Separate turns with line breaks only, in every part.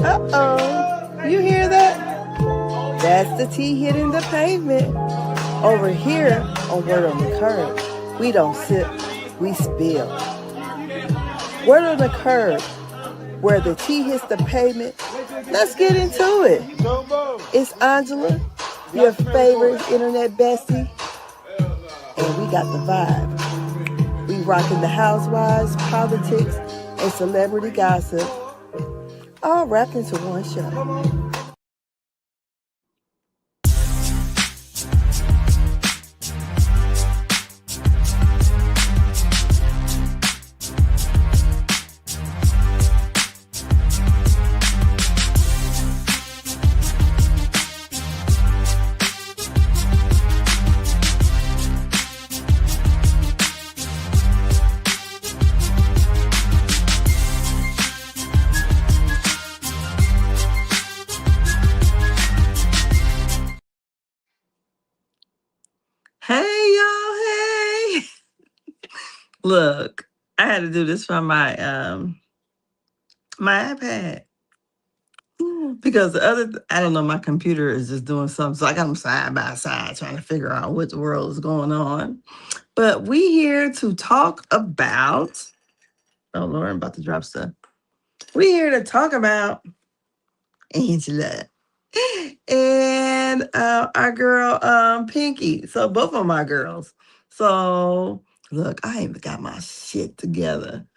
Uh-oh. You hear that? That's the tea hitting the pavement. Over here on Word on the Curb, we don't sip, we spill. Word on the Curb, where the tea hits the pavement. Let's get into it. It's Angela, your favorite internet bestie, and we got the vibe. We rocking the housewives, politics, and celebrity gossip, all wrapped into one show. Hey, y'all, hey. Look, I had to do this from my iPad. Because I don't know, my computer is just doing something. So I got them side by side trying to figure out what the world is going on. But we here to talk about, oh, Lord, I'm about to drop stuff. We here to talk about Angela and our girl Pinky. So both of my girls. So look, I ain't even got my shit together.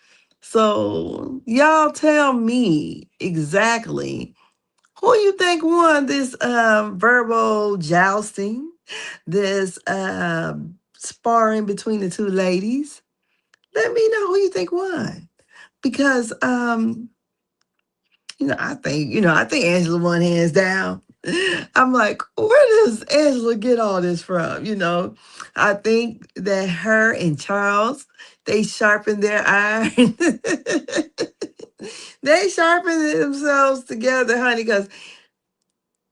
So y'all tell me exactly who you think won this verbal jousting, this sparring between the two ladies. Let me know who you think won. Because I think Angela won hands down. I'm like, where does Angela get all this from? I think that her and Charles, they sharpened their iron. They sharpened themselves together, honey, because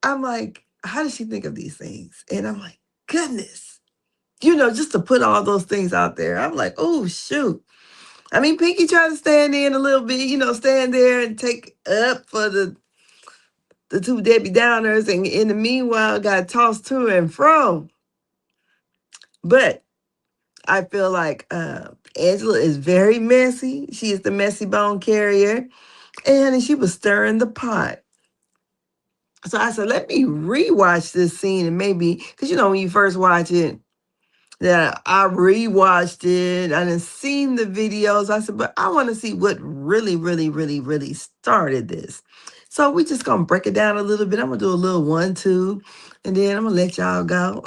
I'm like, how does she think of these things? And I'm like, goodness, just to put all those things out there. I'm like, oh, shoot. I mean, Pinky tried to stand in a little bit, stand there and take up for the two Debbie Downers, and in the meanwhile got tossed to and fro. But I feel like Angela is very messy. She is the messy bone carrier. And she was stirring the pot. So I said, let me rewatch this scene, and maybe, because when you first watch it, that I rewatched it. I didn't seen the videos. I said, but I want to see what really, really, really, really started this. So we just going to break it down a little bit. I'm going to do a little 1-2, and then I'm going to let y'all go.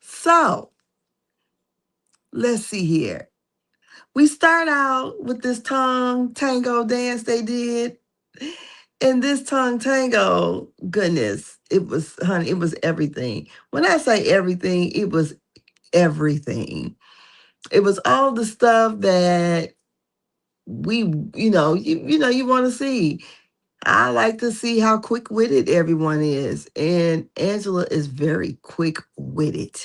So let's see here. We start out with this tongue tango dance they did. And this tongue tango, goodness, it was everything. When I say everything, it was everything. It was all the stuff that you want to see. I like to see how quick-witted everyone is. And Angela is very quick-witted.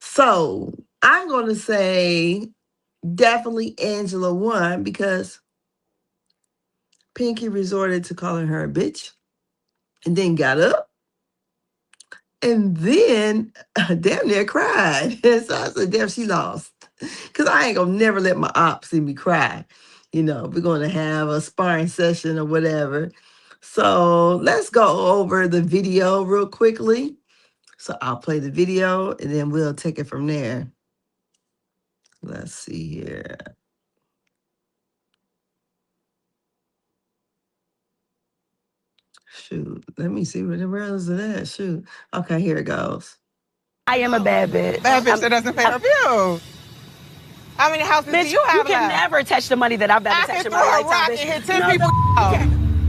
So I'm going to say definitely Angela won, because Pinky resorted to calling her a bitch and then got up and then damn near cried. And so I said, damn, she lost. Because I ain't going to never let my ops see me cry. We're going to have a sparring session or whatever. So let's go over the video real quickly. So I'll play the video and then we'll take it from there. Let's see here. Shoot, let me see where else is it at. Shoot. Okay, here it goes.
I am a bad bitch.
Bad bitch that doesn't pay her bills. How many houses do you have?
You can never touch the money that I've ever touched in my lifetime.
I can throw a rock and hit 10 people.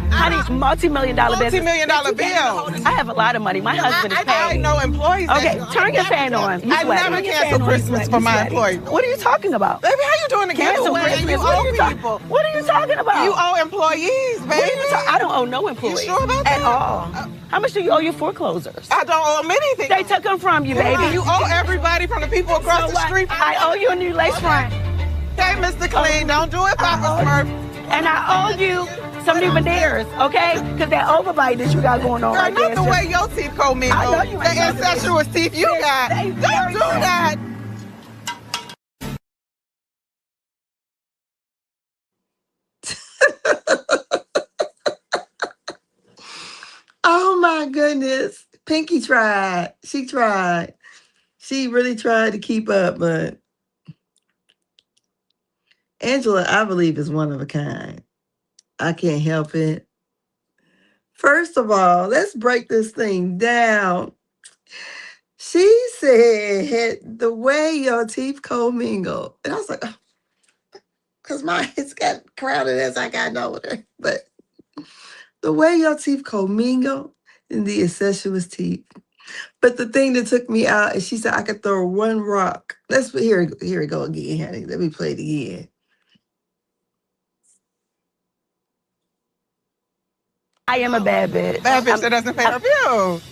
Honey, multi-million-dollar business.
Multi-million-dollar bill.
I have a lot of money. My husband is
I
paid.
know employees.
Okay, turn your fan on.
I never cancel Christmas for my employees.
What are you talking about?
Baby, how you doing to
Cancel
Christmas? You owe people.
What are you talking about?
You owe employees, baby.
I don't owe no employees.
You sure about that?
At all. How much do you owe your foreclosers?
I don't owe them anything.
They took them from you, baby.
You owe everybody from the people across the street.
I owe you a new lace front.
Okay, Mr. Clean, don't do it, Papa Smurf.
And I owe you some new veneers, okay? Because that overbite that you got going on
Girl,
right
not
there.
the way your teeth commingle.
I know you
The
ain't
incestuous teeth you got.
They
Don't
very
do that.
Oh my goodness. Pinky tried. She tried. She really tried to keep up, but Angela, I believe, is one of a kind. I can't help it. First of all, let's break this thing down. She said the way your teeth commingle. And I was like, because my it's got crowded as I got older. But the way your teeth commingle in the incestuous teeth. But the thing that took me out is she said I could throw one rock. Let's here we go again, honey. Let me play it again.
I am a bad bitch.
Bad bitch that doesn't pay her bills.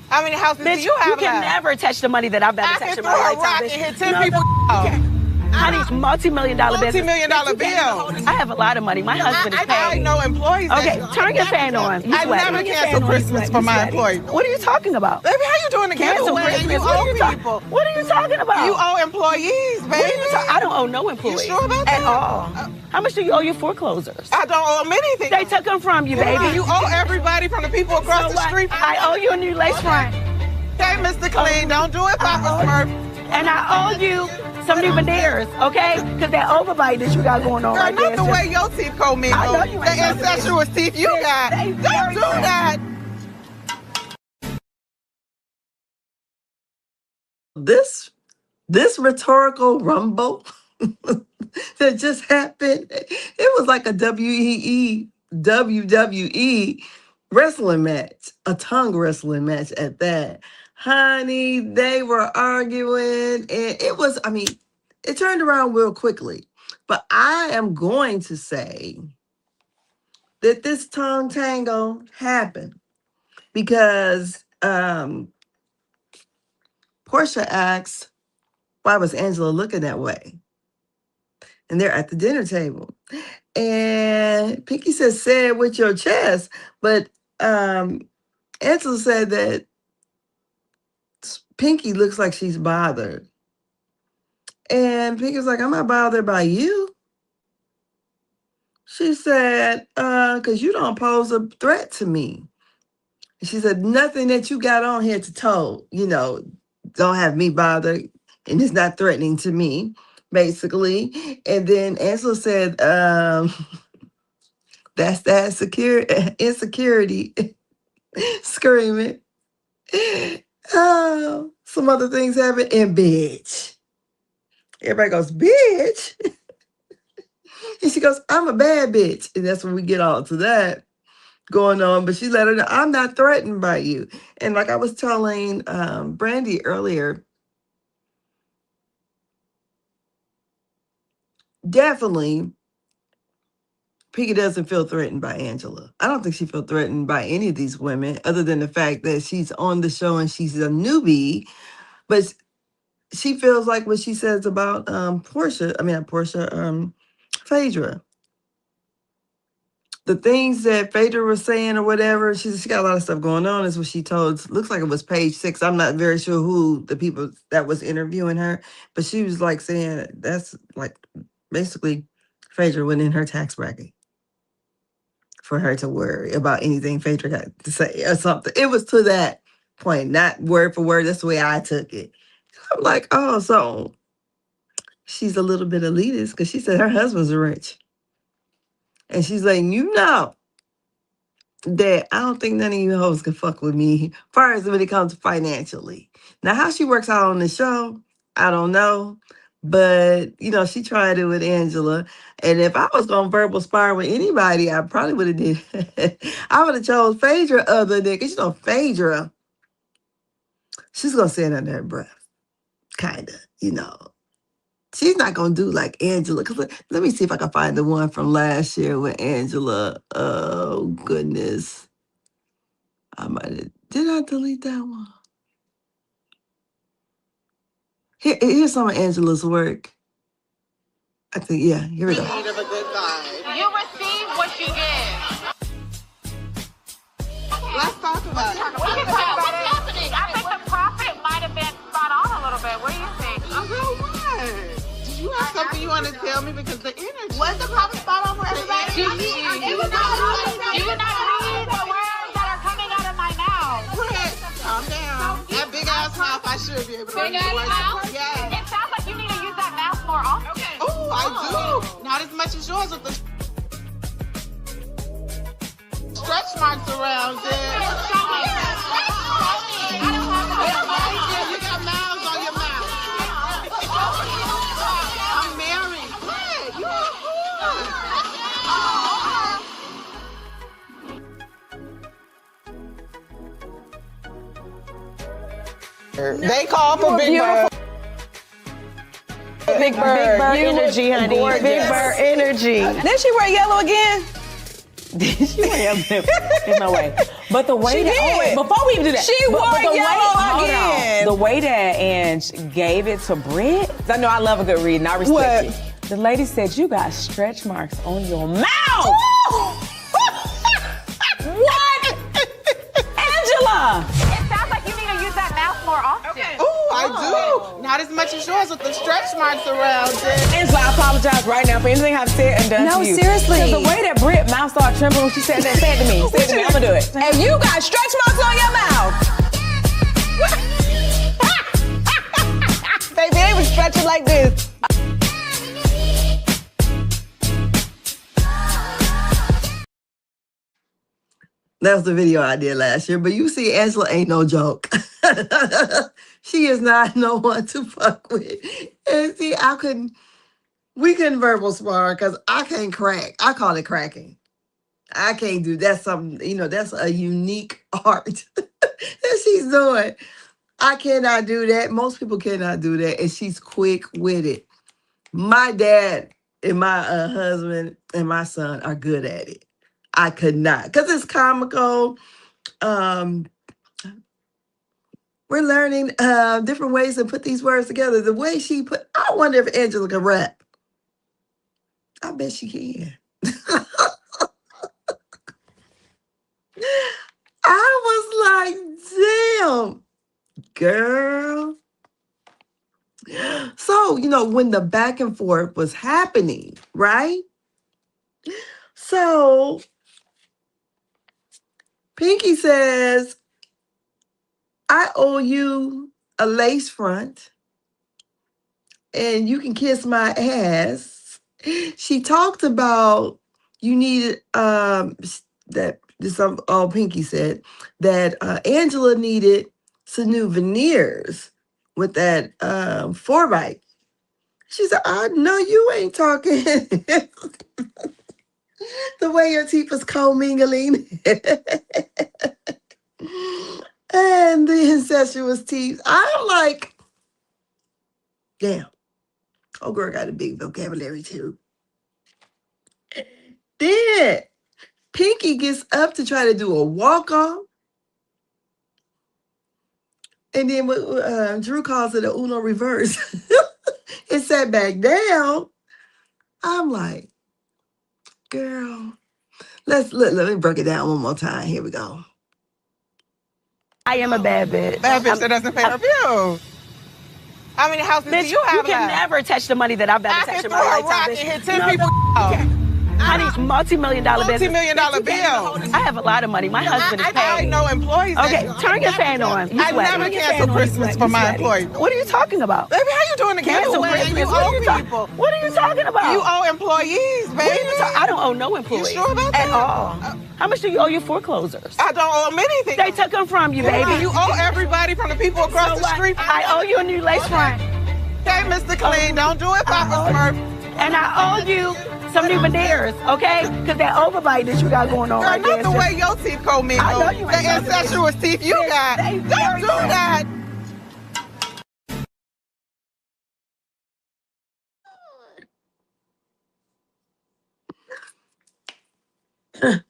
How many houses
Bitch,
do you have
can
left?
never touch the money that I've
I
ever touched
can
in
throw
my
a rock
lifetime.
and
Bitch.
hit 10
No,
people.
you can't. Honey, multi-million-dollar business.
Multi-million-dollar bill.
I have a lot of money. My husband is
I
paid.
know employees.
Okay, turn your fan on. You
I
sweaty.
never cancel Christmas for my employees.
What are you talking about?
Baby, how you doing the
Cancel
giveaway?
Christmas.
You
What are
owe
you
people.
What are you talking about?
You owe employees,
What are
baby.
you I don't owe no employees.
You sure about
At
that?
all. How much do you owe your foreclosers?
I don't owe them anything.
They took them from you, baby.
You owe everybody from the people across
So
the
what?
street.
I owe you a new lace front.
Okay, Mr. Clean, don't do it, Papa Smurf.
And I owe you some new veneers, okay? Because that overbite that you got going on
Girl,
right
not
there.
the way your teeth commingle.
I know you ain't
The incestuous teeth you got.
They
Don't
very
do that.
This rhetorical rumble that just happened, it was like a WWE wrestling match, a tongue wrestling match at that. Honey, they were arguing, and it turned around real quickly. But I am going to say that this tongue tangle happened because Portia asked, why was Angela looking that way? And they're at the dinner table. And Pinky says, say it with your chest. But Angela said that Pinky looks like she's bothered. And Pinky was like, I'm not bothered by you. She said, because you don't pose a threat to me. She said, nothing that you got on here to told, don't have me bothered. And it's not threatening to me, basically. And then Angela said, that's that insecurity screaming. Oh, some other things happen. And bitch. Everybody goes, bitch. And she goes, I'm a bad bitch. And that's when we get all to that going on. But she let her know, I'm not threatened by you. And like I was telling Brandy earlier, definitely Pinky doesn't feel threatened by Angela. I don't think she feels threatened by any of these women, other than the fact that she's on the show and she's a newbie. But she feels like what she says about Phaedra. The things that Phaedra was saying or whatever, she got a lot of stuff going on, is what she told. Looks like it was page 6. I'm not very sure who the people that was interviewing her, but she was like saying that's like basically Phaedra went in her tax bracket for her to worry about anything Phaedra got to say or something. It was to that point, not word for word. That's the way I took it. I'm like, oh, so she's a little bit elitist because she said her husband's rich. And she's letting you know that I don't think none of you hoes can fuck with me as far as when it comes to financially. Now, how she works out on the show, I don't know. But, she tried it with Angela. And if I was going to verbal spar with anybody, I probably would have did. I would have chose Phaedra other than, because, Phaedra, she's going to say it under her breath. Kind of, She's not going to do like Angela. Cause let me see if I can find the one from last year with Angela. Oh, goodness. Did I delete that one? Here's some of Angela's work. I think, yeah, here we go.
Need of a good vibe. You receive what you give.
Let's talk about it.
We can talk about what's happening. I think the profit might have been spot on a little bit. What do you think?
Girl, what? Do you have something you want to tell me? Because the energy.
Was the profit spot on for everybody? Do you not read the words that are coming out of my mouth?
Calm down. That big ass mouth, I should be able to read
Big ass mouth?
Yes.
It sounds like you need to use that mouth more often. Okay.
Oh, I do. Not as much as yours with the stretch marks around it. You got mouths on your mouth. I'm married. What? You are cool. They call for Big Bird.
Big Bird energy, honey.
Gorgeous.
Big Bird energy.
Did she wear yellow again?
She went There's no way. But the way
She
that
did.
wait, before we even do that,
She wore
the
yellow
way,
again.
the way that Ange gave it to Britt, I know I love a good read and I respect
What?
it. The lady said you got stretch marks on your mouth. What? Angela!
It sounds like you need to use that mouth more often. Okay.
Oh, I do. Not as much as yours with the stretch marks around it.
Angela, I apologize right now for anything I've said and done
No,
to you.
seriously.
Because the way that Britt mouth started trembling when she said that, say it to me. Say it to me. I'm gonna do it.
And you got stretch marks on your mouth. Baby, they was stretching like this.
That was the video I did last year. But you see, Angela ain't no joke. She is not no one to fuck with. And see, we couldn't verbal spar because I can't crack. I call it cracking. I can't do that's something, that's a unique art that she's doing. I cannot do that. Most people cannot do that. And she's quick with it. My dad and my husband and my son are good at it. I could not. Because it's comical. We're learning different ways to put these words together. The way I wonder if Angela can rap. I bet she can. I was like, damn, girl. So, when the back and forth was happening, right? So, Pinky says, I owe you a lace front and you can kiss my ass. She talked about you needed Pinky said that Angela needed some new veneers with that 4-bite. She said, I know you ain't talking the way your teeth was commingling. And the incestuous teeth. I'm like, damn. Oh, girl got a big vocabulary too. Then Pinky gets up to try to do a walk-off. And then Drew calls it a Uno reverse. It sat back down. I'm like, girl, let me break it down one more time. Here we go.
I am a bad bitch.
Bad bitch that doesn't pay her bills. How many houses do you have
you can
left?
never touch the money that I've ever
I
touched
can
in
throw
my
a rock
lifetime.
and hit 10 people.
Honey, multi-million-dollar business.
Multi-million-dollar bills.
I have a lot of money. My husband is
I
paid.
know employees.
Okay, turn your fan on. You
I
sweating.
never cancel Christmas for my employees.
What are you talking about?
Baby, how you doing the
Cancel
giveaway and you
Christmas.
owe people?
What are you talking about?
You owe employees,
What are
baby.
you I don't owe no employees.
You sure about that?
At all. How much do you owe your foreclosers?
I don't owe them anything.
They took them from you, baby.
You owe everybody from the people across
So
the
what?
street.
I owe you a new lace front.
Okay, Mr. Clean, don't do it, Papa Smurf.
And I owe you some new veneers, okay? Because that overbite that you got going on
Girl,
right
not
there.
the way your teeth commingle.
I know you ain't
The
talking about
incestuous teeth you got.
They
Don't
very
do
bad.
that.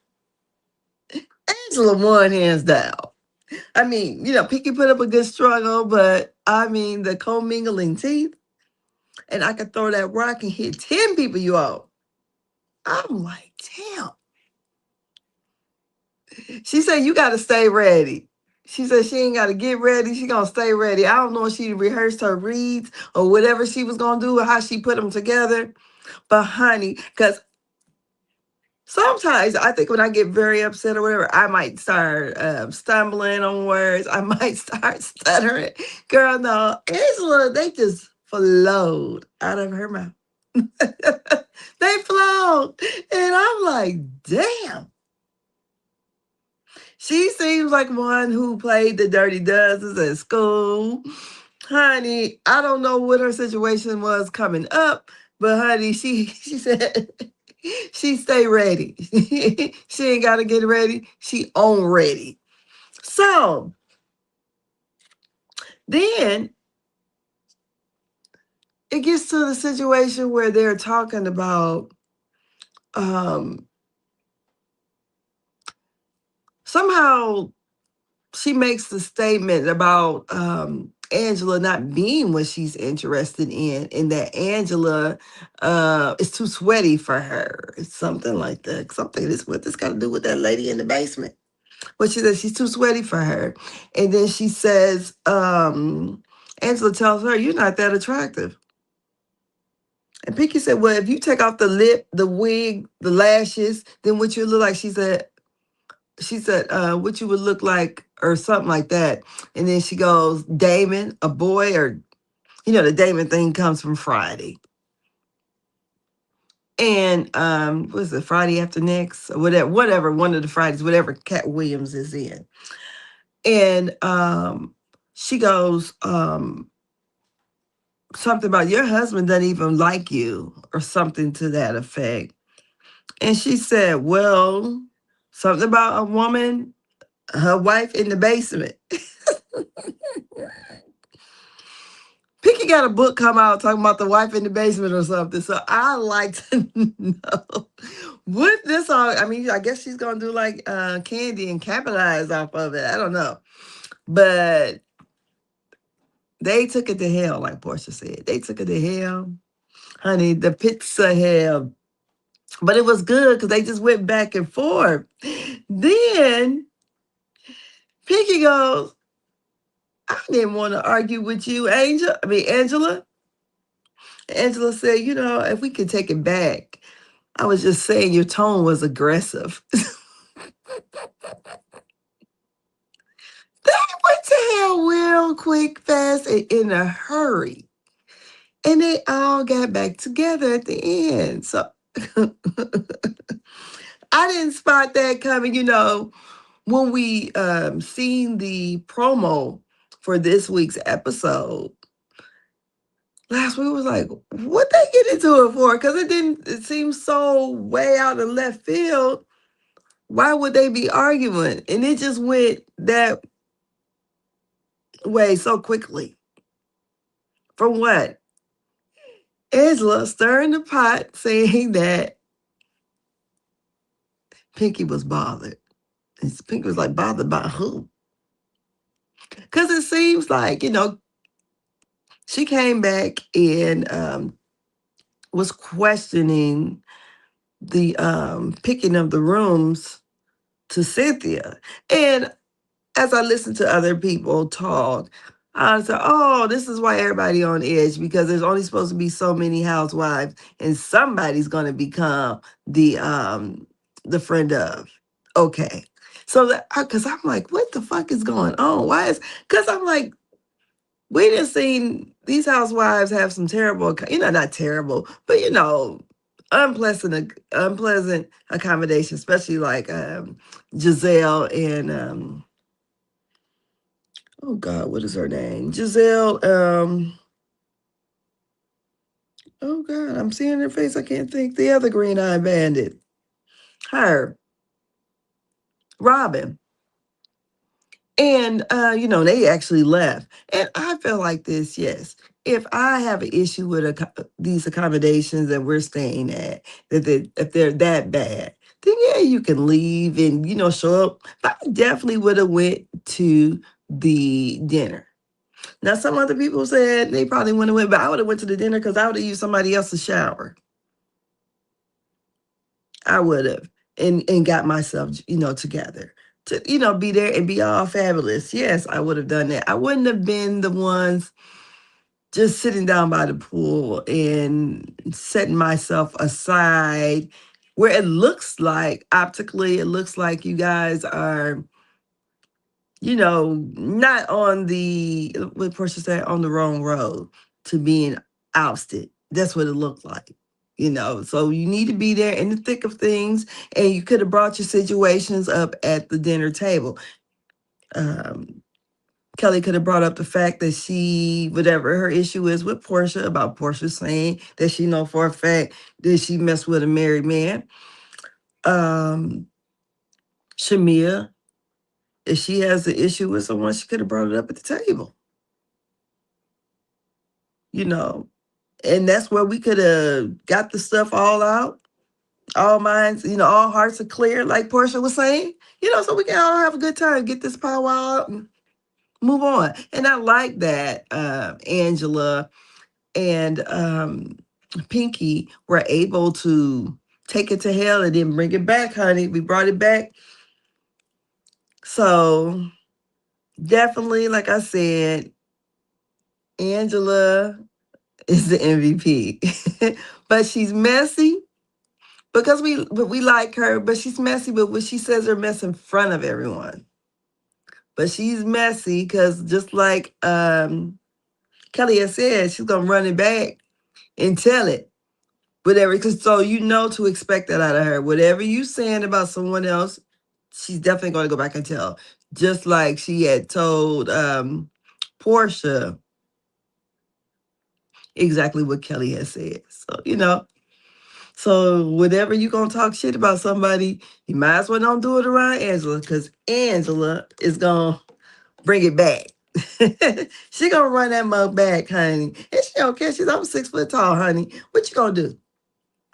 Angela won hands down. I mean, Pinky put up a good struggle, but I mean, the commingling teeth, and I could throw that rock and hit 10 people you owe. I'm like, damn. She said, you got to stay ready. She said she ain't got to get ready. She going to stay ready. I don't know if she rehearsed her reads or whatever she was going to do or how she put them together. But honey, because sometimes I think when I get very upset or whatever, I might start stumbling on words. I might start stuttering. Girl, no, Angela, they just flowed out of her mouth. They flowed. And I'm like, damn. She seems like one who played the Dirty Dozens at school. Honey, I don't know what her situation was coming up, but honey, she said she stay ready. She ain't got to get ready. She on ready. So then it gets to the situation where they're talking about somehow she makes the statement about Angela not being what she's interested in, and that Angela is too sweaty for her. It's something like that. Something this what this got to do with that lady in the basement. But she says she's too sweaty for her. And then she says, Angela tells her, you're not that attractive. And Pinky said, well, if you take off the lip, the wig, the lashes, then what you look like, she said, what you would look like or something like that. And then she goes, Damon, a boy, or, the Damon thing comes from Friday. And was it Friday After Next? Or whatever, one of the Fridays, whatever Cat Williams is in. And she goes, something about your husband doesn't even like you or something to that effect. And she said, well, something about a woman, her wife in the basement. Pinky got a book come out talking about the wife in the basement or something. So I like to know what this all, I mean, I guess she's going to do like Candy and capitalize off of it. I don't know. But they took it to hell, like Portia said. They took it to hell. Honey, the pizza hell. But it was good because they just went back and forth. Then Pinky goes, I didn't want to argue with you, Angela. Angela said, if we could take it back, I was just saying your tone was aggressive. They went to hell real quick, fast, and in a hurry. And they all got back together at the end. So I didn't spot that coming, when we seen the promo for this week's episode. Last week was like, what they get into it for? Because it seemed so way out of left field. Why would they be arguing? And it just went that way so quickly. From what? Angela stirring the pot saying that Pinky was bothered. And Pinky was like, bothered by who? Because it seems like, she came back and was questioning the picking of the rooms to Cynthia. And as I listened to other people talk, I said, oh, this is why everybody on edge, because there's only supposed to be so many housewives and somebody's going to become the friend of. Okay. So because I'm like, what the fuck is going on? Because I'm like, we done seen these housewives have some terrible, not terrible, but unpleasant accommodations, especially like Giselle and oh God, what is her name? Giselle, oh God, I'm seeing her face. I can't think. The other green-eyed bandit. Her. Robin. And, they actually left. And I feel like this, yes. If I have an issue with these accommodations that we're staying at, if they're that bad, then yeah, you can leave and, show up. But I definitely would have went to the dinner. Now, some other people said they probably wouldn't have went, but I would have went to the dinner because I would have used somebody else's shower. I would have and got myself, together to, be there and be all fabulous. Yes, I would have done that. I wouldn't have been the ones just sitting down by the pool and setting myself aside where it looks like optically, it looks like you guys are, not on the, what Portia said, on the wrong road to being ousted. That's what it looked like. So you need to be there in the thick of things, and you could have brought your situations up at the dinner table. Kelly could have brought up the fact that she, whatever her issue is with Portia, about Portia saying that she know for a fact that she messed with a married man. Shamia, if she has an issue with someone, she could have brought it up at the table. And that's where we could have got the stuff all out. All minds, all hearts are clear, like Portia was saying, so we can all have a good time, get this power out and move on. And I like that Angela and Pinky were able to take it to hell and then bring it back, honey. We brought it back. So definitely, like I said, Angela is the MVP. But she's messy because we like her, but she's messy, but when she says her mess in front of everyone. But she's messy because just like Kelly has said, she's gonna run it back and tell it. Whatever, because so to expect that out of her. Whatever you saying about someone else, she's definitely going to go back and tell. Just like she had told Portia exactly what Kelly had said. So, so whatever you going to talk shit about somebody, you might as well don't do it around Angela, because Angela is going to bring it back. She going to run that mug back, honey. And she don't care. I'm 6 foot tall, honey. What you going to do?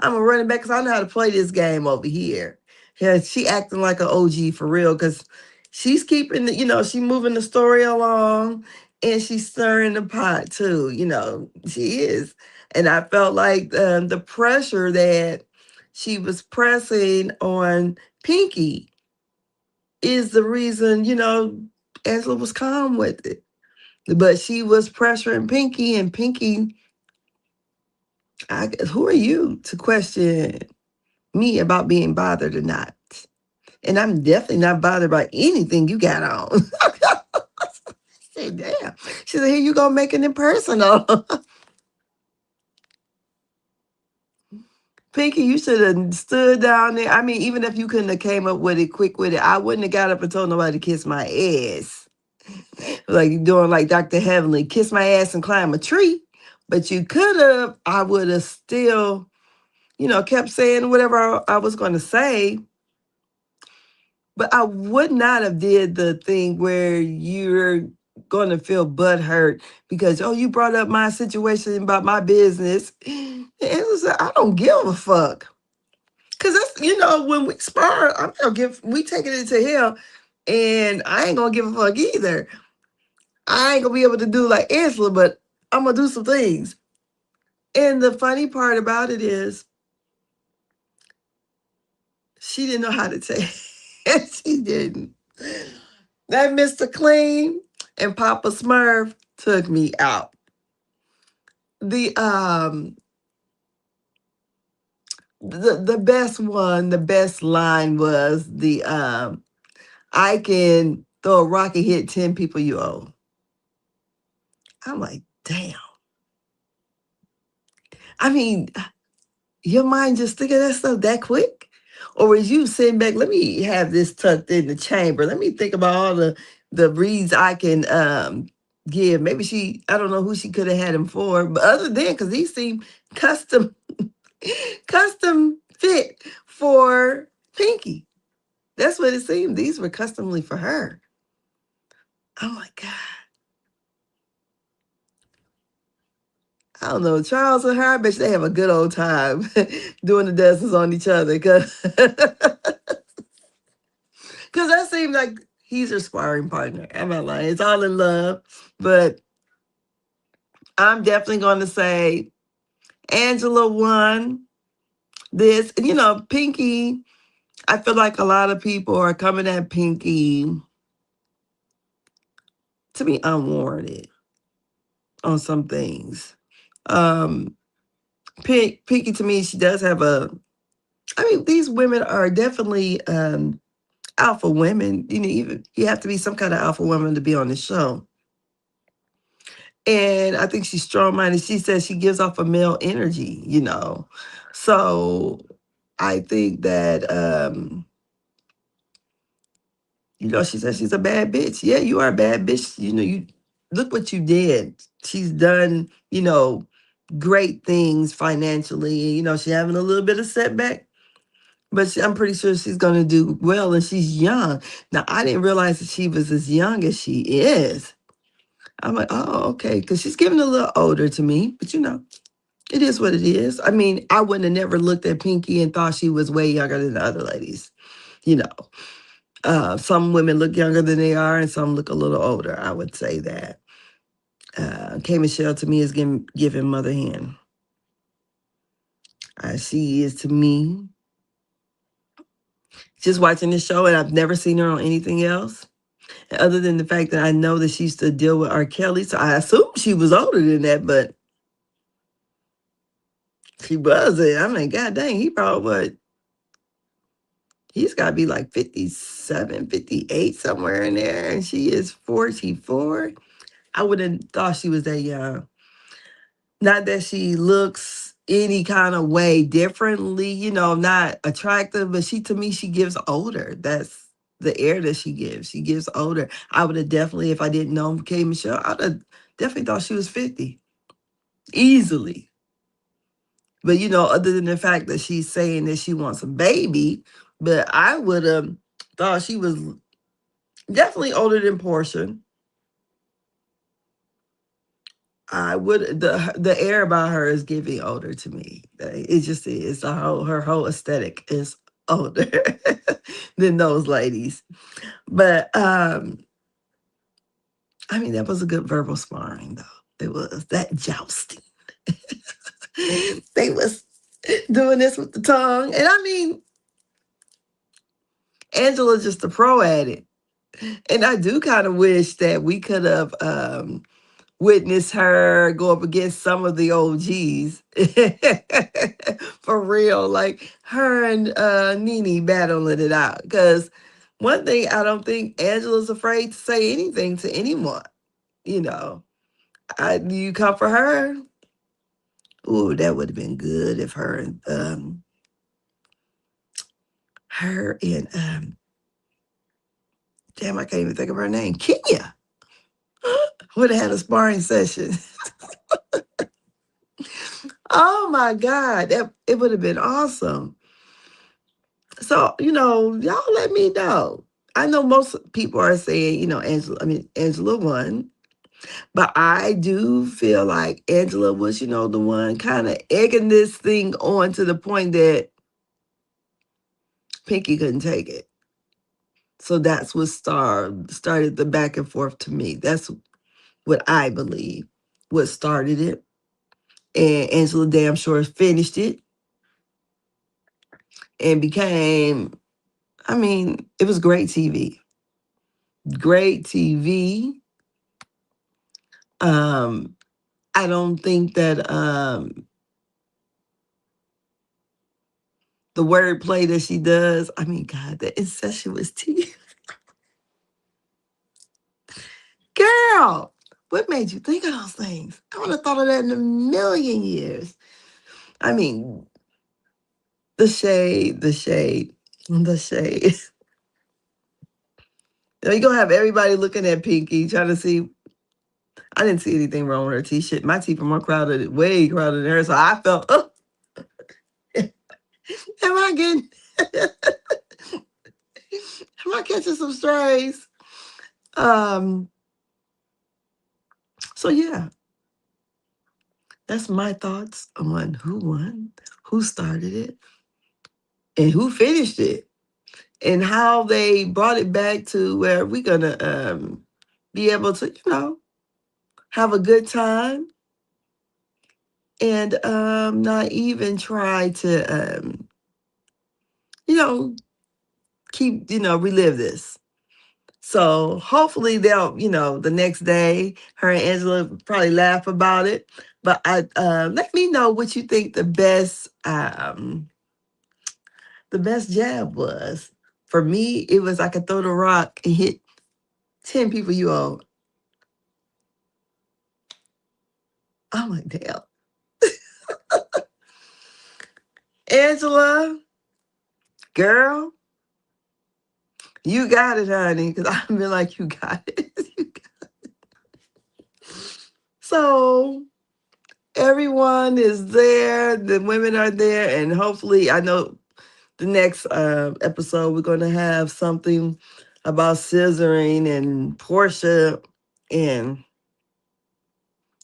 I'm gonna run it back because I know how to play this game over here. Yeah, she acting like an OG for real because she's keeping she moving the story along and she's stirring the pot too. She is. And I felt like the pressure that she was pressing on Pinky is the reason, Angela was calm with it. But she was pressuring Pinky, and Pinky, who are you to question me about being bothered or not? And I'm definitely not bothered by anything you got on. I said, damn. She said, here you go making it personal. Pinky, you should have stood down there. I mean, even if you couldn't have came up with it quick with it, I wouldn't have got up and told nobody to kiss my ass. Like doing like Dr. Heavenly, kiss my ass and climb a tree. But you could have, I would have still, kept saying whatever I was going to say. But I would not have did the thing where you're going to feel butthurt because, you brought up my situation about my business. And it was like, I don't give a fuck. Because that's, when we spar, I'm going to we taking it to hell, and I ain't going to give a fuck either. I ain't going to be able to do like Angela, but I'm going to do some things. And the funny part about it is she didn't know how to take it. She didn't. That Mr. Clean and Papa Smurf took me out. The best one, the best line was the I can throw a rock and hit 10 people you owe. I'm like, damn. I mean, your mind just thinking that stuff that quick? Or is you sitting back, let me have this tucked in the chamber. Let me think about all the reads I can give. Maybe I don't know who she could have had him for, but other than, because these seem custom fit for Pinky. That's what it seemed. These were customly for her. Oh my God. I don't know, Charles and her, I bet you they have a good old time doing the dances on each other. Because that seems like he's her sparring partner. I'm not lying. It's all in love. But I'm definitely going to say Angela won this. And, you know, Pinky, I feel like a lot of people are coming at Pinky to be unwarranted on some things. Pinky, to me, she does have these women are definitely alpha women. You know, even you have to be some kind of alpha woman to be on the show. And I think she's strong-minded. She says she gives off a male energy, you know. So I think that you know, she says she's a bad bitch. Yeah, you are a bad bitch. You know, you look what you did. She's done, you know, great things financially. You know, she's having a little bit of setback, but I'm pretty sure she's going to do well, and she's young. Now, I didn't realize that she was as young as she is. I'm like, oh, okay, because she's getting a little older to me, but you know, it is what it is. I mean, I wouldn't have never looked at Pinky and thought she was way younger than the other ladies. You know, some women look younger than they are, and some look a little older. I would say that. K. Michelle to me is giving mother hen. She is to me. Just watching this show, and I've never seen her on anything else, other than the fact that I know that she used to deal with R. Kelly. So I assume she was older than that, but she wasn't. I mean, god dang, he probably what? He's got to be like 57, 58, somewhere in there. And she is 44. I would have thought she was that young. Not that she looks any kind of way differently, you know, not attractive, but to me, she gives older. That's the air that she gives. She gives older. I would have definitely, if I didn't know K. Michelle, I would have definitely thought she was 50. Easily. But, you know, other than the fact that she's saying that she wants a baby, but I would have thought she was definitely older than Portia. I would the air about her is giving older to me. It just is. Her whole aesthetic is older than those ladies. But I mean, that was a good verbal sparring, though. It was that jousting. They was doing this with the tongue, and I mean, Angela's just a pro at it. And I do kind of wish that we could have witnessed her go up against some of the OGs. For real. Like her and Nene battling it out. Because one thing, I don't think Angela's afraid to say anything to anyone. You know, you come for her. Ooh, that would have been good if her and damn, I can't even think of her name. Kenya would have had a sparring session. Oh my God, it would have been awesome. So, you know, y'all let me know. I know most people are saying, you know, Angela won, but I do feel like Angela was, you know, the one kind of egging this thing on to the point that Pinky couldn't take it. So that's what started the back and forth to me. That's what I believe, what started it. And Angela damn sure finished it and became, I mean, it was great TV. Great TV. I don't think that the wordplay that she does, I mean, God, the incestuous tea. Girl, what made you think of those things? I would have thought of that in a million years. I mean, the shade. You're going to have everybody looking at Pinky, trying to see. I didn't see anything wrong with her teeth. My teeth are more crowded, way crowded than hers. So I felt, oh, am I getting, am I catching some strays? So yeah, that's my thoughts on who won, who started it, and who finished it, and how they brought it back to where we're gonna be able to, you know, have a good time and not even try to keep, relive this. So hopefully they'll, the next day, her and Angela probably laugh about it. But let me know what you think the best jab was. For me, it was I could throw the rock and hit 10 people you owe. I'm like, damn. Angela, girl, you got it, honey. Because I've been like, you got it. So everyone is there. The women are there. And hopefully, I know the next episode, we're going to have something about scissoring and Portia and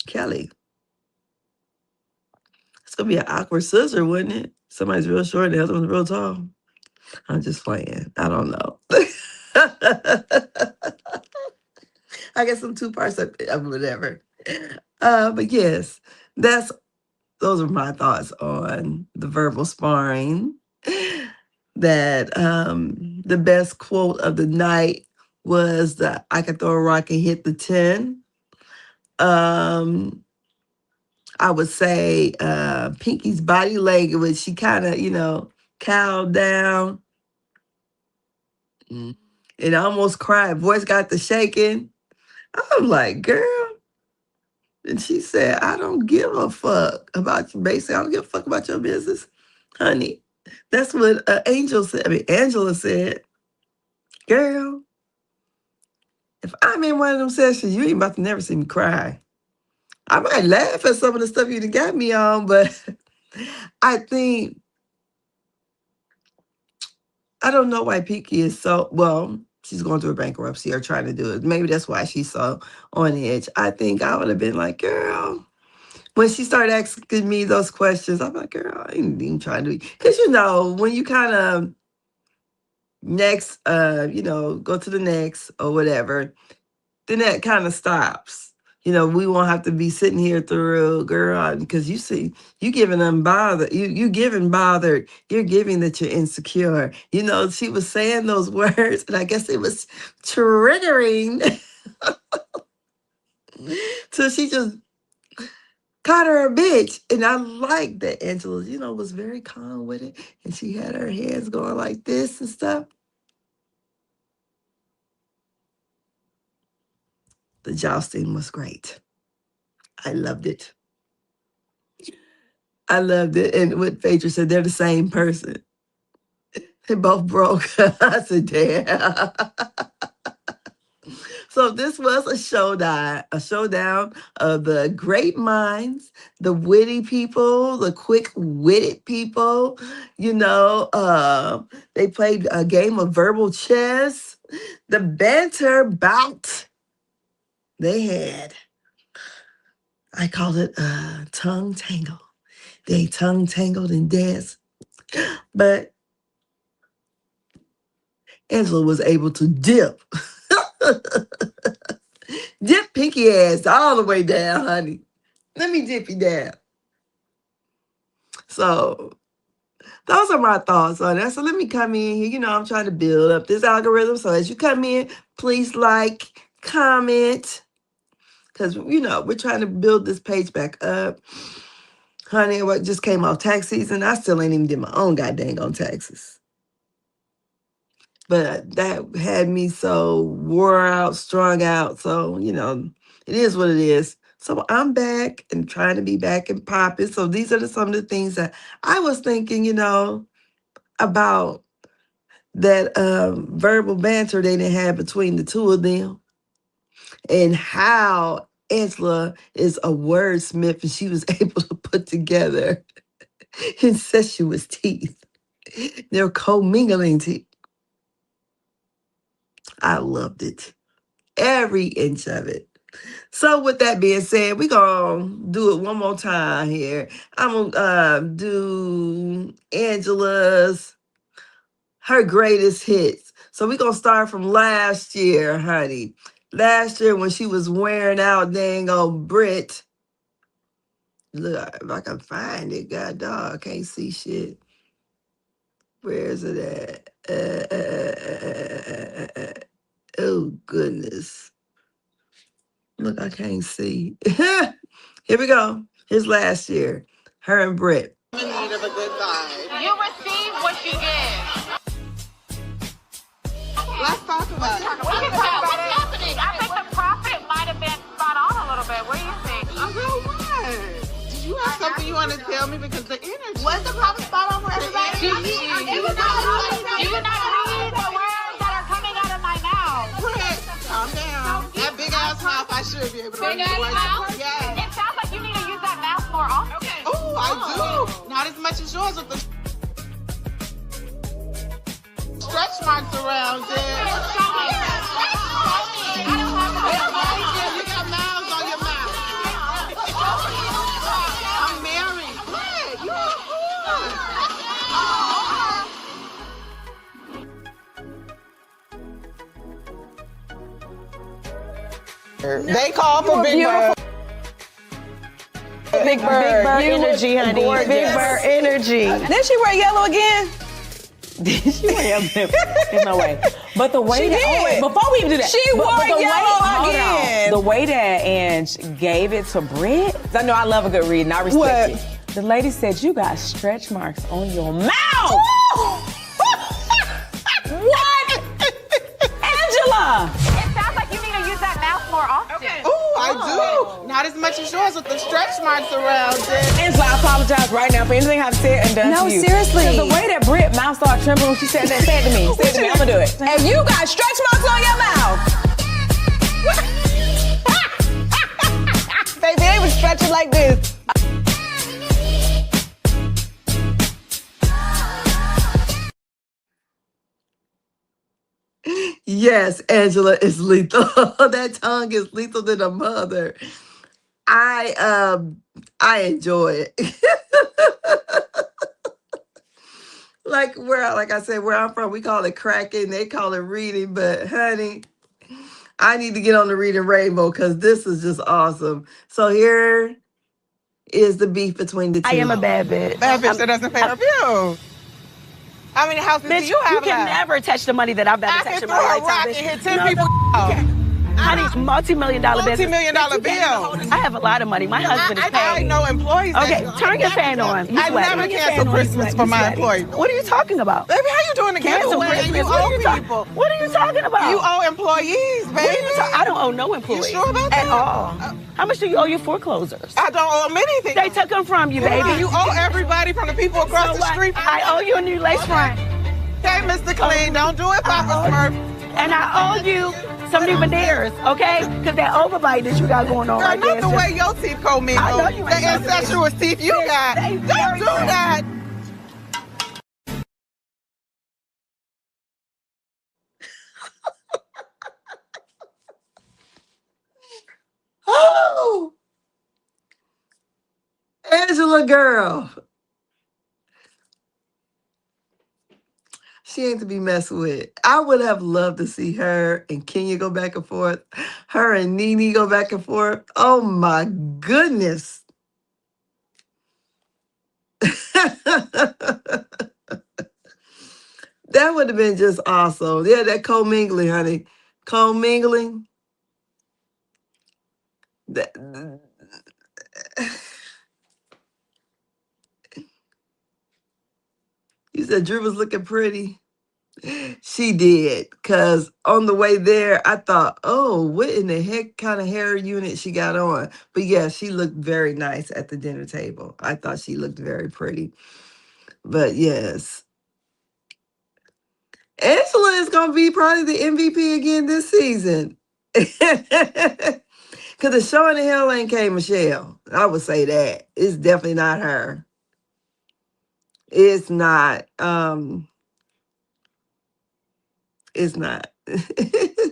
Kelly. It's going to be an awkward scissor, wouldn't it? Somebody's real short and the other one's real tall. I'm just playing. I don't know. I guess some two parts of whatever. But yes, those are my thoughts on the verbal sparring. That the best quote of the night was that I could throw a rock and hit the 10. I would say Pinky's body language, she kind of, cowed down. And I almost cried. Voice got the shaking. I'm like, girl. And she said, I don't give a fuck about you. Basically, I don't give a fuck about your business, honey. That's what Angela said. Girl, if I'm in one of them sessions, you ain't about to never see me cry. I might laugh at some of the stuff you done got me on, but I don't know why Pinky is she's going through a bankruptcy or trying to do it. Maybe that's why she's so on edge. I think I would have been like, girl, when she started asking me those questions, I'm like, girl, I ain't even trying to. Because, when you kind of next, go to the next or whatever, then that kind of stops. We won't have to be sitting here through, girl, because you see, you giving them bothered. You giving bothered. You're giving that you're insecure. She was saying those words, and I guess it was triggering. So she just caught her a bitch. And I like that Angela, was very calm with it. And she had her hands going like this and stuff. The jousting was great. I loved it. And what Phaedra said, they're the same person. They both broke. I said, damn. So this was a showdown of the great minds, the witty people, the quick-witted people. They played a game of verbal chess. The banter bout they had. I call it a tongue tangle. They tongue tangled and danced. But Angela was able to dip. Dip Pinky ass all the way down, honey. Let me dip you down. So those are my thoughts on that. So let me come in here. I'm trying to build up this algorithm. So as you come in, please like, comment. Because, we're trying to build this page back up. Honey, what just came off tax season. I still ain't even did my own goddamn on taxes. But that had me so wore out, strung out. So, it is what it is. So I'm back and trying to be back and popping. So these are some of the things that I was thinking, about that verbal banter they didn't have between the two of them. And how Angela is a wordsmith and she was able to put together incestuous teeth. They're commingling teeth. I loved it. Every inch of it. So with that being said, we're going to do it one more time here. I'm going to do her greatest hits. So we're going to start from last year, honey. Last year when she was wearing out dang old Brit. Look, if I can find it, god dog, I can't see shit. Where is it at? Oh, goodness. Look, I can't see. Here we go. Here's last year. Her and Britt.
I'm in need of a good vibe.
You receive what you give.
Let's talk about it.
What's happening? I think the profit might have been spot on a little bit. What do you think?
What? Did you have something you want to tell me? Because the energy.
Was the profit spot on for everybody? Do you not read the words that are coming out of my mouth?
Calm down. That big ass mouth, I should be able to read the words. Yes.
It sounds like you need to use that mouth more often. Okay.
Oh, I do. Not as much as yours with the stretch marks around it. You got mouths on your mouth. I'm married. What? You're
They call for Big Bird. Big Bird energy, honey. Big Bird energy. Did she wear yellow again?
Did she wear yellow? There's no way. But the way
She
that
did.
before we even do that,
She wore yellow again.
The way that Ange gave it to Britt, I know I love a good read and I respect
What?
it. The lady said you got stretch marks on your mouth. What? Angela!
It sounds like you need to use that mouth more often. Okay.
Oh, I do. Not as much as yours with the stretch marks around it.
Angela, I apologize right now for anything I've said and done
No,
to you.
seriously.
'Cause the way that Britt mouth started trembling when she said that, say it to me. Say it to me, I'm gonna do it.
And you got stretch marks on your mouth. Baby, they was stretching like this.
Yes, Angela is lethal. That tongue is lethal than a mother. I enjoy it. Like I said, where I'm from, we call it cracking. They call it reading. But honey, I need to get on the reading rainbow because this is just awesome. So here is the beef between the two.
I am a bad bitch.
Bad bitch that doesn't pay her bills. How many houses
Bitch,
do you have?
you can never touch the money that I've ever
I
touched
can
in
throw
my
a rock
lifetime,
and
bitch.
hit 10
No,
people
no,
off.
Honey, multi-million-dollar business.
Multi-million-dollar
Bitch, you can't
bills.
even- I have a lot of money. My husband is
I
paid.
know employees.
Okay,
that-
turn your fan on. You
I
sweating.
never
Turn your
cancel
fan on. You
Christmas
sweating.
for
You
my
sweating.
employees.
What are you talking about?
Baby, how you doing the
Cancel
giveaway?
Christmas.
You
What are
owe
you talking?
people.
What are you talking about?
You owe employees,
What
baby.
are you I don't owe no employees.
You sure about
At
that?
all. How much do you owe your foreclosers?
I don't owe them anything.
They took them from you, baby.
You owe everybody from the people across
So
the
what?
street.
I owe you a new lace front.
Okay, Mr. Clean, don't do it, Papa Smurf.
And I owe you some new veneers, okay? Because that overbite that you got going on
Girl,
right
not
there.
the
is
way
just-
your teeth commingle.
I know you
The
ain't got the-
incestuous teeth you got.
They
Don't
very
do
good.
that.
Oh, Angela girl. She ain't to be messed with. I would have loved to see her and Kenya go back and forth. Her and Nene go back and forth. Oh my goodness. That would have been just awesome. Yeah, that co-mingling, honey. Co-mingling. That, you said Drew was looking pretty. She did, because on the way there, I thought, oh, what in the heck kind of hair unit she got on? But yeah, she looked very nice at the dinner table. I thought she looked very pretty. But yes, Angela is going to be probably the MVP again this season. Because the show in the hell ain't K. Michelle. I would say that. It's definitely not her. It's not. It's not.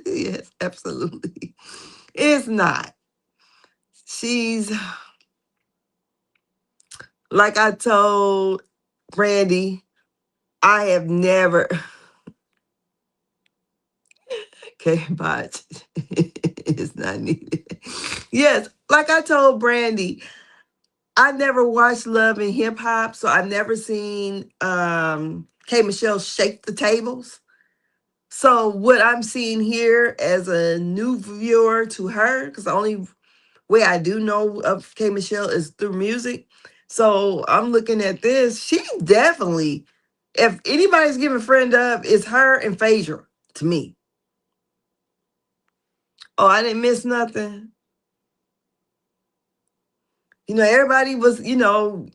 Yes, absolutely. It's not. She's like I told Brandy, I have never okay, botch. It's not needed. Yes, like I told Brandy, I never watched Love and Hip Hop, so I've never seen K. Michelle shake the tables. So what I'm seeing here as a new viewer to her, because the only way I do know of K. Michelle is through music. So I'm looking at this. She definitely, if anybody's giving friend up, it's her and Phaedra to me. Oh, I didn't miss nothing. You know, everybody was,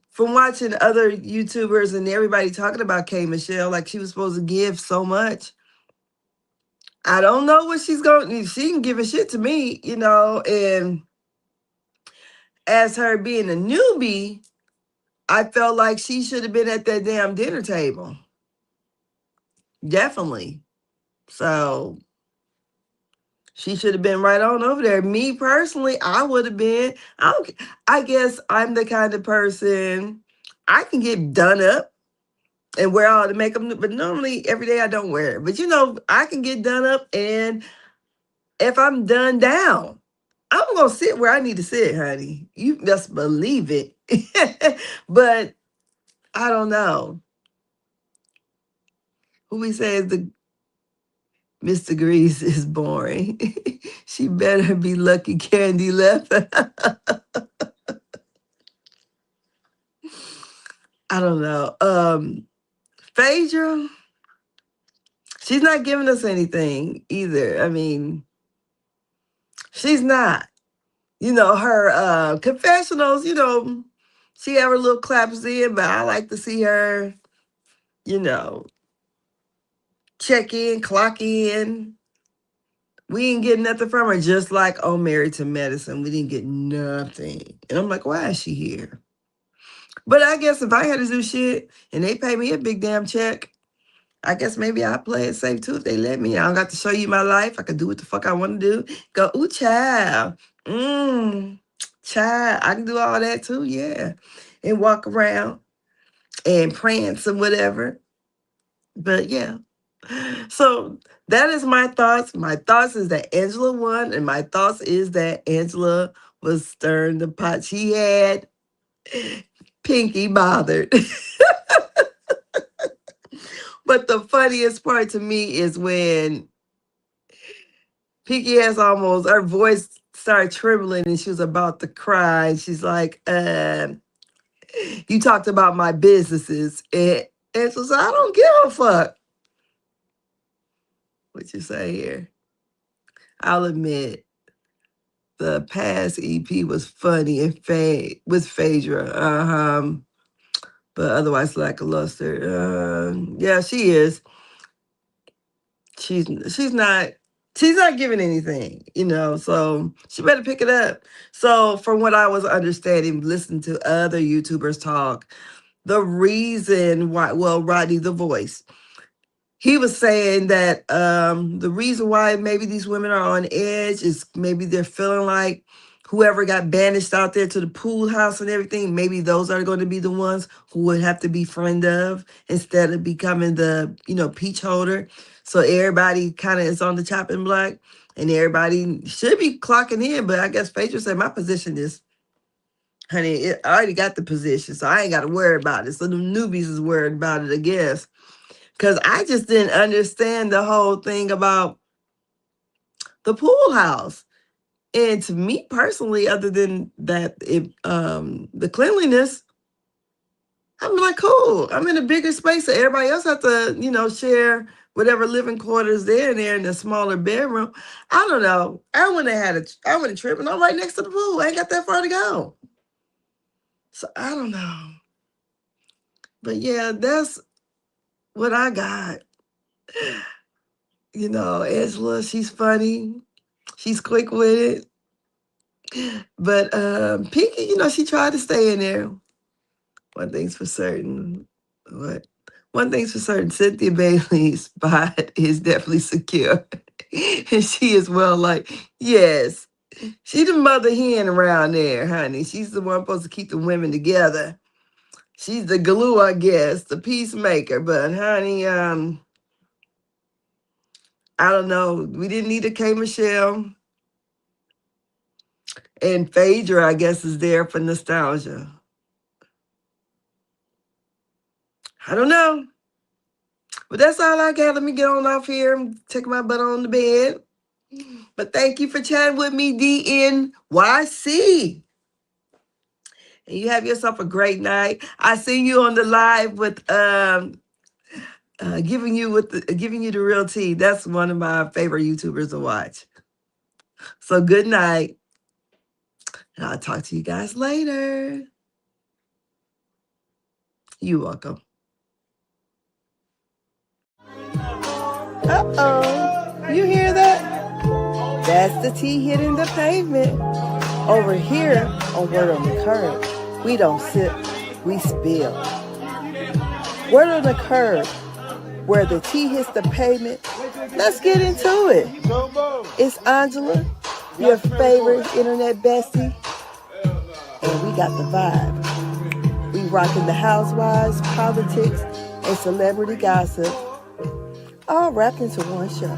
from watching other YouTubers and everybody talking about K. Michelle, like she was supposed to give so much. I don't know what she's going to, she can give a shit to me, and as her being a newbie, I felt like she should have been at that damn dinner table. Definitely. So she should have been right on over there. Me personally, I would have been. I guess I'm the kind of person I can get done up and wear all the makeup, but normally every day I don't wear it. But I can get done up, and if I'm done down, I'm gonna sit where I need to sit, honey. You just believe it. But I don't know. Who we say is the Mr. Grease is boring. She better be lucky Candy left. I don't know. Phaedra, she's not giving us anything either. I mean, she's not. Her confessionals, she have her little claps in, but I like to see her, you know, check in, clock in. We didn't get nothing from her, just like on Married to Medicine. We didn't get nothing. And I'm like, why is she here? But I guess if I had to do shit and they pay me a big damn check, I guess maybe I'll play it safe too if they let me. I don't got to show you my life. I can do what the fuck I want to do. Go, ooh, child. Child. I can do all that too, yeah. And walk around and prance and whatever. But yeah. So that is my thoughts. My thoughts is that Angela won, and my thoughts is that Angela was stirring the pot. She had Pinky bothered. But the funniest part to me is when Pinky has almost, her voice started trembling and she was about to cry. And she's like, you talked about my businesses. And so I don't give a fuck what you say here. I'll admit, the past EP was funny and with Phaedra. But otherwise lackluster. Yeah, she is. She's not giving anything, so she better pick it up. So from what I was understanding, listening to other YouTubers talk, the reason why, well, Rodney the Voice, he was saying that the reason why maybe these women are on edge is maybe they're feeling like whoever got banished out there to the pool house and everything, maybe those are going to be the ones who would have to be friend of instead of becoming the, peach holder. So everybody kind of is on the chopping block and everybody should be clocking in. But I guess Phaedra said my position is, honey, I already got the position, so I ain't got to worry about it. So the newbies is worried about it, I guess. Because I just didn't understand the whole thing about the pool house. And to me personally, other than that, the cleanliness, I'm like, cool. I'm in a bigger space. So everybody else have to, share whatever living quarters they're in there in a smaller bedroom. I don't know. I wouldn't have tripped, and I'm right next to the pool. I ain't got that far to go. So I don't know. But yeah, that's what I got. Angela, she's funny. She's quick with it. But Pinky, she tried to stay in there. One thing's for certain. What? One thing's for certain. Cynthia Bailey's spot is definitely secure. And she is well like, yes. She the mother hen around there, honey. She's the one supposed to keep the women together. She's the glue, I guess, the peacemaker. But honey, I don't know. We didn't need a K. Michelle. And Phaedra, I guess, is there for nostalgia. I don't know. But that's all I got. Let me get on off here and take my butt on the bed. But thank you for chatting with me, DNYC. And you have yourself a great night. I see you on the live with giving you the real tea. That's one of my favorite YouTubers to watch. So good night. And I'll talk to you guys later. You're welcome. Uh-oh. You hear that? That's the tea hitting the pavement. Over here on Word on the Curb, we don't sip, we spill. Word on the Curb, where the tea hits the pavement. Let's get into it. It's Angela, your favorite internet bestie, and we got the vibe. We rocking the housewives, politics, and celebrity gossip, all wrapped into one show.